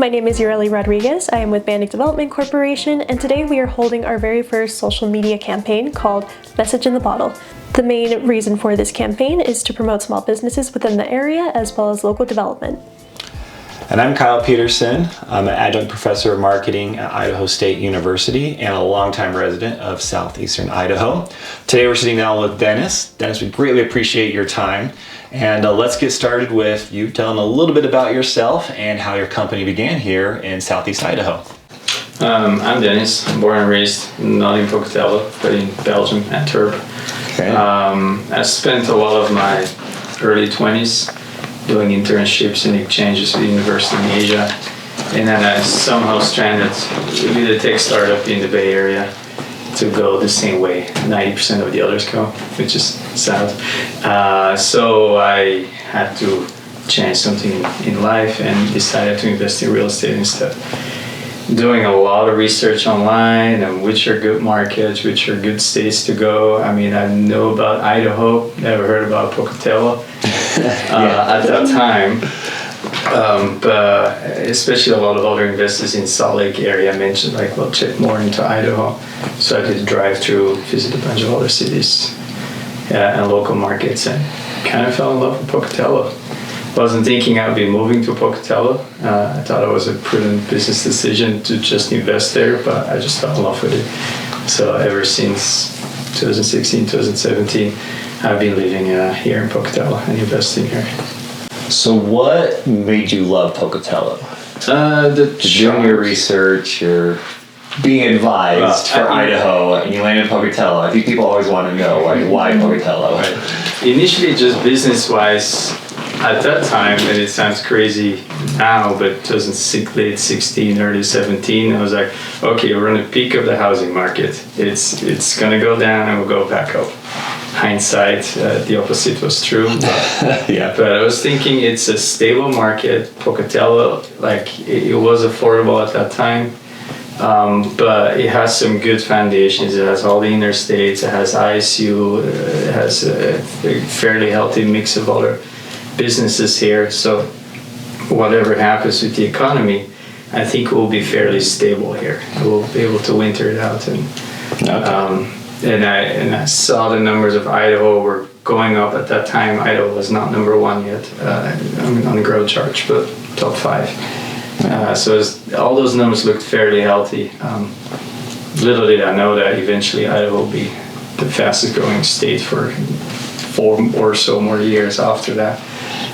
my name is Ureli Rodriguez. I am with Bannock Development Corporation, and today we are holding our very first social media campaign called Message in the Bottle. The main reason for this campaign is to promote small businesses within the area as well as local development. And I'm Kyle Peterson. I'm an adjunct professor of marketing at Idaho State University and a longtime resident of southeastern Idaho. Today we're sitting down with Dennis. Dennis, we greatly appreciate your time. And let's get started with you telling a little bit about yourself and how your company began here in southeast Idaho. I'm Dennis. I'm born and raised not in Pocatello, but in Belgium, Antwerp. Okay. I spent a lot of my early 20s doing internships and exchanges with university in Asia. And then I somehow stranded with a tech startup in the Bay Area to go the same way 90% of the others go, which is sad. So I had to change something in life and decided to invest in real estate instead. Doing a lot of research online and which are good markets, which are good states to go. I mean, I know about Idaho, never heard about Pocatello at that time. But especially a lot of other investors in Salt Lake area mentioned like, well, check more into Idaho. So I could drive through, visit a bunch of other cities and local markets, and kind of fell in love with Pocatello. Wasn't thinking I'd be moving to Pocatello. I thought it was a prudent business decision to just invest there, but I just fell in love with it. So ever since 2016, 2017, I've been living here in Pocatello and investing here. So what made you love Pocatello? Doing your research, you're being advised for Idaho, and you landed in Pocatello. I think people always want to know, like, why Pocatello? Right. Initially, just business-wise, at that time, and it sounds crazy now, but it was in late 16, early 17, I was like, okay, we're in the peak of the housing market. It's going to go down and we'll go back up. Hindsight, the opposite was true. But, yeah. But I was thinking it's a stable market. Pocatello, like it was affordable at that time, but it has some good foundations. It has all the interstates. It has ISU. It has a fairly healthy mix of other businesses here. So whatever happens with the economy, I think we'll be fairly stable here. We'll be able to winter it out and. Okay. And I saw the numbers of Idaho were going up at that time. Idaho was not number one yet on the growth chart, but top 5. So all those numbers looked fairly healthy. Little did I know that eventually Idaho will be the fastest growing state for 4 or so more years after that.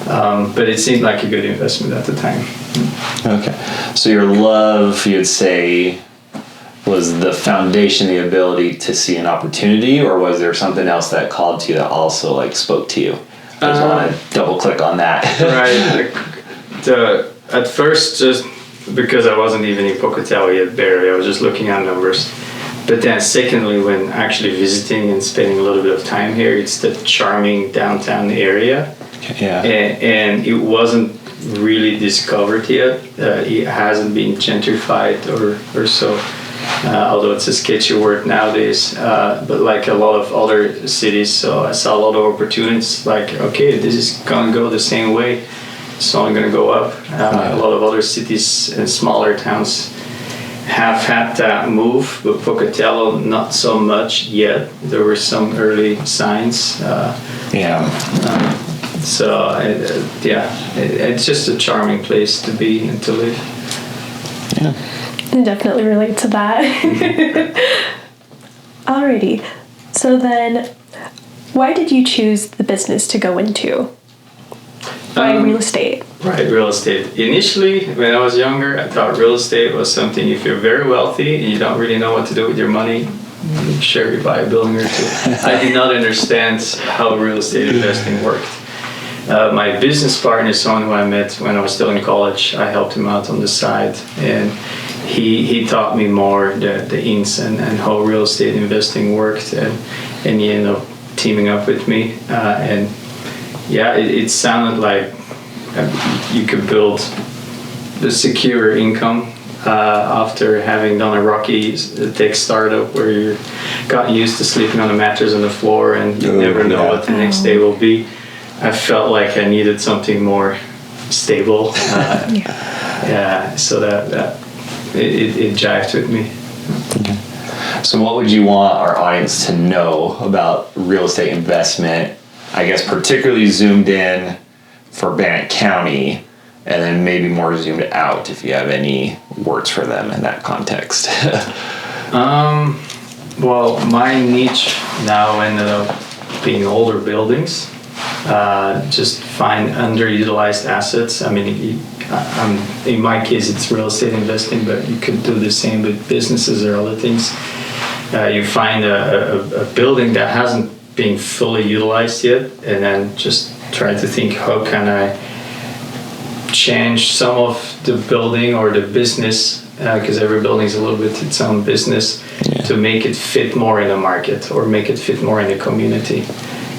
But it seemed like a good investment at the time. Okay. So your love, you'd say, was the foundation, the ability to see an opportunity, or was there something else that called to you that also like spoke to you? I just want to double click on that. Right. At first, just because I wasn't even in Pocatello yet, barely, I was just looking at numbers. But then secondly, when actually visiting and spending a little bit of time here, it's the charming downtown area. Yeah. And it wasn't really discovered yet. It hasn't been gentrified or so. Although it's a sketchy word nowadays, but like a lot of other cities, so I saw a lot of opportunities, like, okay, this is gonna go the same way, it's only gonna go up. A lot of other cities and smaller towns have had that move, but Pocatello not so much yet. There were some early signs. It's just a charming place to be and to live. Yeah. I definitely relate to that. Alrighty. So then, why did you choose the business to go into? Why real estate? Right, real estate. Initially, when I was younger, I thought real estate was something, if you're very wealthy and you don't really know what to do with your money, sure, you buy a building or two. I did not understand how real estate investing worked. My business partner is someone who I met when I was still in college. I helped him out on the side, and he taught me more the ins and how real estate investing worked, and he ended up teaming up with me. It sounded like you could build the secure income after having done a rocky tech startup where you got used to sleeping on a mattress on the floor and you never know what the next day will be. I felt like I needed something more stable. So that it jived with me. Okay. So what would you want our audience to know about real estate investment, I guess particularly zoomed in for Bannock County, and then maybe more zoomed out if you have any words for them in that context? Well, my niche now ended up being older buildings. Just find underutilized assets. I mean, in my case, it's real estate investing, but you could do the same with businesses or other things. You find a building that hasn't been fully utilized yet, and then just try to think, how can I change some of the building or the business, because every building is a little bit its own business, to make it fit more in the market or make it fit more in the community.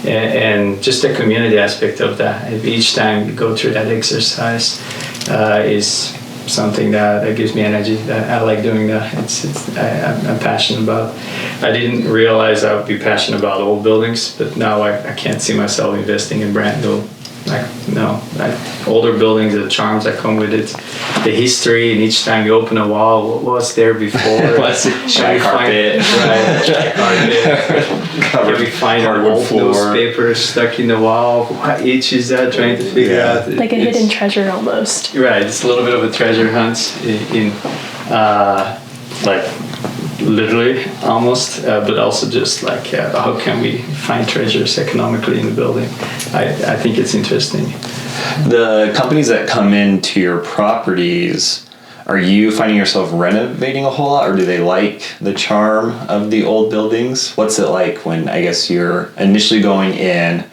And just the community aspect of that, each time you go through that exercise, is something that gives me energy. That I like doing that. I'm passionate about. I didn't realize I would be passionate about old buildings, but now I can't see myself investing in brand new. Older buildings, the charms that come with it, the history, and each time you open a wall, what was there before? What's it? Shag carpet. Right, shag carpet. Can we find an old newspaper stuck in the wall? What age is that? Trying to figure out. Like a hidden treasure almost. Right, it's a little bit of a treasure hunt in literally almost, but also just like how can we find treasures economically in the building. I think it's interesting. The companies that come into your properties, are you finding yourself renovating a whole lot, or do they like the charm of the old buildings? What's it like when, I guess, you're initially going in?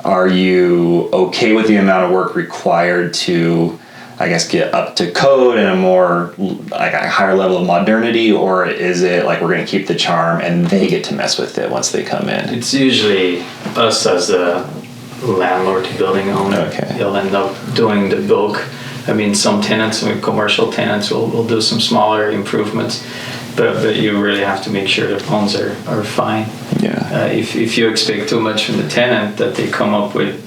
Are you okay with the amount of work required to, I guess, get up to code and a more, like, a higher level of modernity, or is it like we're going to keep the charm and they get to mess with it once they come in? It's usually us as the landlord, building owner. Okay. They'll end up doing the bulk. I mean, some tenants, commercial tenants, will do some smaller improvements, but you really have to make sure the bones are fine. Yeah. If you expect too much from the tenant that they come up with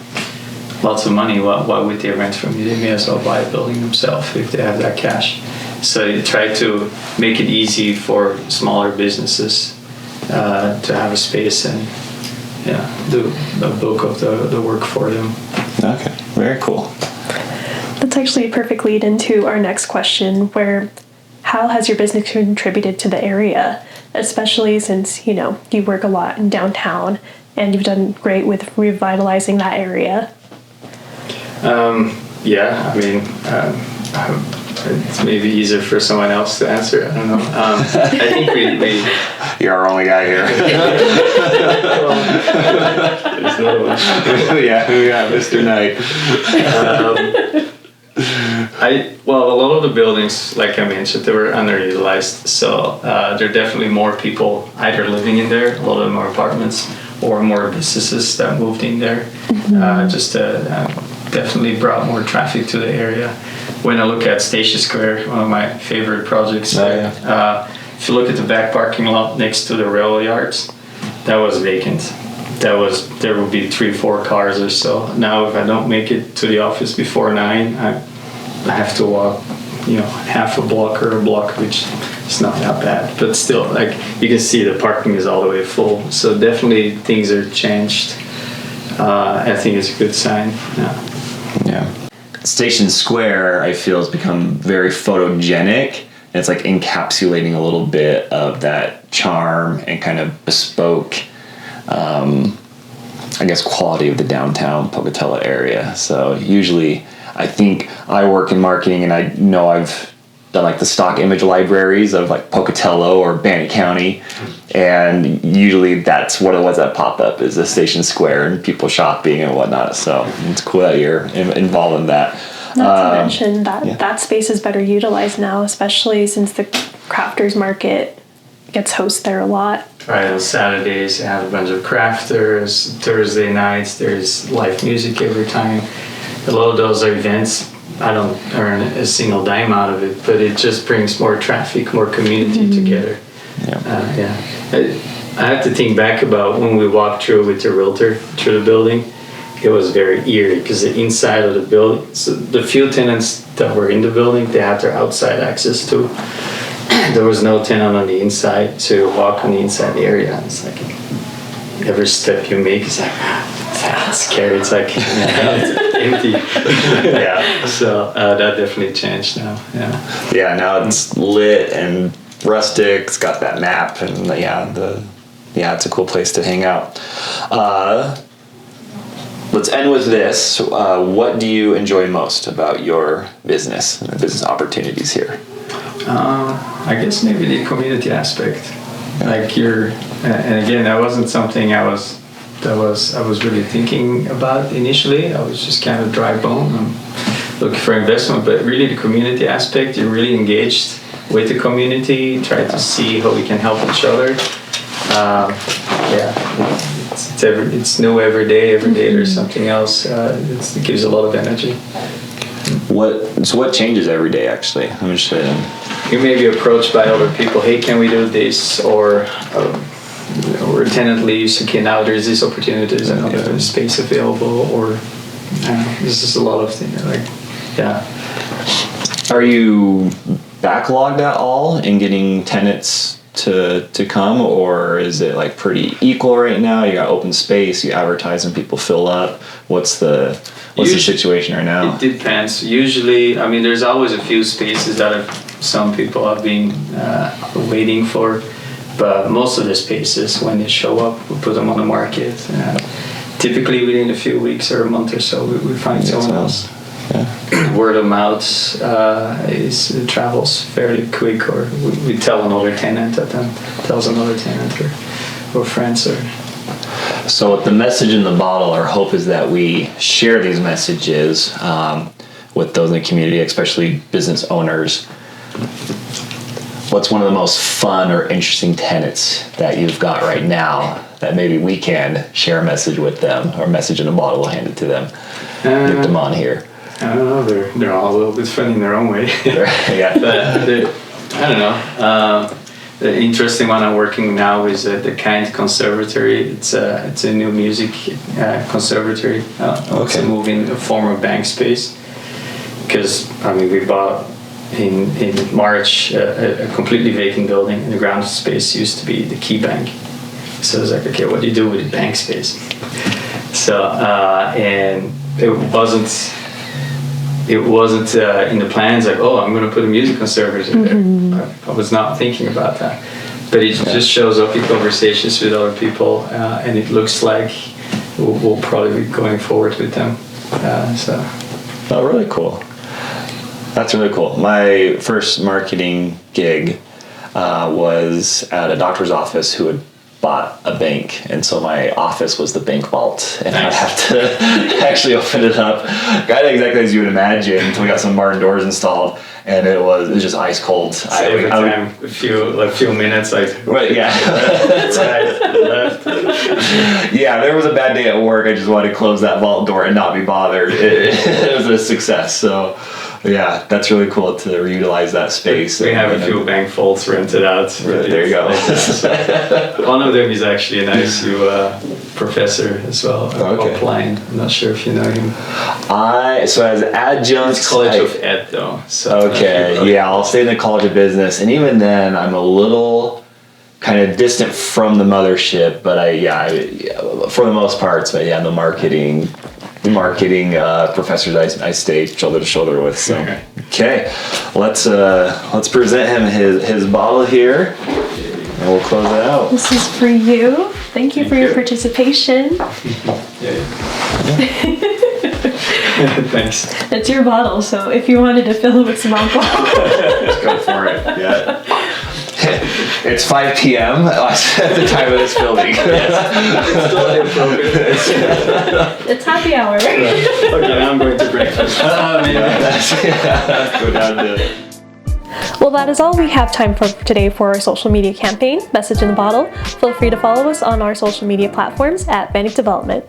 lots of money, why would they rent from you? They may as well buy a building themselves if they have that cash. So you try to make it easy for smaller businesses to have a space and do the bulk of the work for them. Okay, very cool. That's actually a perfect lead into our next question, where how has your business contributed to the area, especially since, you work a lot in downtown and you've done great with revitalizing that area? It's maybe easier for someone else to answer. I don't know. I think we You're our only guy here. There's no one. Yeah, Mr. Knight. A lot of the buildings, like I mentioned, they were underutilized. So there are definitely more people either living in there, a lot of them are apartments, or more businesses that moved in there. Definitely brought more traffic to the area. When I look at Station Square, one of my favorite projects, if you look at the back parking lot next to the rail yards, that was vacant. There would be 3-4 cars or so. Now, if I don't make it to the office before 9, I have to walk, half a block or a block, which is not that bad. But still, like, you can see the parking is all the way full. So definitely things are changed. I think it's a good sign. Yeah. Station Square, I feel, has become very photogenic. And it's like encapsulating a little bit of that charm and kind of bespoke, quality of the downtown Pocatello area. So usually, I think I work in marketing, and I know I've done like the stock image libraries of like Pocatello or Bannock County, and usually that's what it was that pop up is the Station Square and people shopping and whatnot. So it's cool that you're involved in that. Not to mention that space is better utilized now, especially since the crafters market gets hosted there a lot. Right, on Saturdays they have a bunch of crafters. Thursday nights there's live music every time. A lot of those are events. I don't earn a single dime out of it, but it just brings more traffic, more community together. I have to think back about when we walked through with the realtor through the building. it was very eerie because the inside of the building, so the few tenants that were in the building, they had their outside access to. There was no tenant on the inside, so you walk on the inside area, and it's like every step you make is like it's scary. It's like it's empty. Yeah. So that definitely changed now. Yeah. Yeah, now it's lit and rustic. It's got that map, and it's a cool place to hang out. Let's end with this. What do you enjoy most about your business and the business opportunities here? I guess maybe the community aspect. Like and again, that wasn't something I was really thinking about initially. I was just kind of dry bone. I'm looking for investment, but really the community aspect, you're really engaged with the community, try to see how we can help each other. It's new every day there's something else. It gives a lot of energy. What changes every day, actually? I'm interested in. You may be approached by other people, hey, can we do this? Or a tenant leaves, okay, now there's this opportunity, there's another space available, or there's just a lot of things, Are you backlogged at all in getting tenants to come, or is it like pretty equal right now? You got open space, you advertise and people fill up. What's the situation right now? It depends. Usually, there's always a few spaces that some people have been waiting for, but most of the spaces, when they show up, we put them on the market. Typically within a few weeks or a month or so, we find someone else. Yeah. Word of mouth it travels fairly quick, or we tell another tenant that then tells another tenant or friends. So the message in the bottle, our hope is that we share these messages with those in the community, especially business owners. What's one of the most fun or interesting tenants that you've got right now that maybe we can share a message with them, or a message in a bottle, we'll hand it to them, get them on here? I don't know, they're all a little bit fun in their own way. Yeah. But I don't know. The interesting one I'm working now is the Kind Conservatory. It's a new music conservatory. It's a move in a former bank space. Because we bought in March a completely vacant building, and the ground space used to be the key bank. So I was like, okay, what do you do with the bank space? So and it wasn't in the plans like, oh, I'm going to put a music conservatory there. I was not thinking about that. But it just shows up in conversations with other people, and it looks like we'll probably be going forward with them. Oh, really cool. That's really cool. My first marketing gig was at a doctor's office who had bought a bank, and so my office was the bank vault, and I'd have to actually open it up. Got it exactly as you would imagine until we got some barn doors installed, and it was just ice cold. So every time, a few minutes, right, yeah. left. Yeah, there was a bad day at work. I just wanted to close that vault door and not be bothered. It was a success. So. Yeah, that's really cool to reutilize that space. We have a few bank vaults rented out. There you go. One of them is actually an ISU professor as well, Upline. I'm not sure if you know him. So as adjunct... It's College of Ed though. So I'll stay in the College of Business, and even then I'm a little kind of distant from the mothership, but for the most part, but the marketing professors I stay shoulder to shoulder with. So okay, let's present him his bottle here, and we'll close it out. This is for you. Thank you for your participation. Thanks. It's your bottle, so if you wanted to fill it with some alcohol, just go for it. Yeah. It's 5 p.m. at the time of this filming. It's happy hour. Okay, now I'm going to breakfast. Go down to... Well, that is all we have time for today for our social media campaign, Message in the Bottle. Feel free to follow us on our social media platforms at Bannock Development.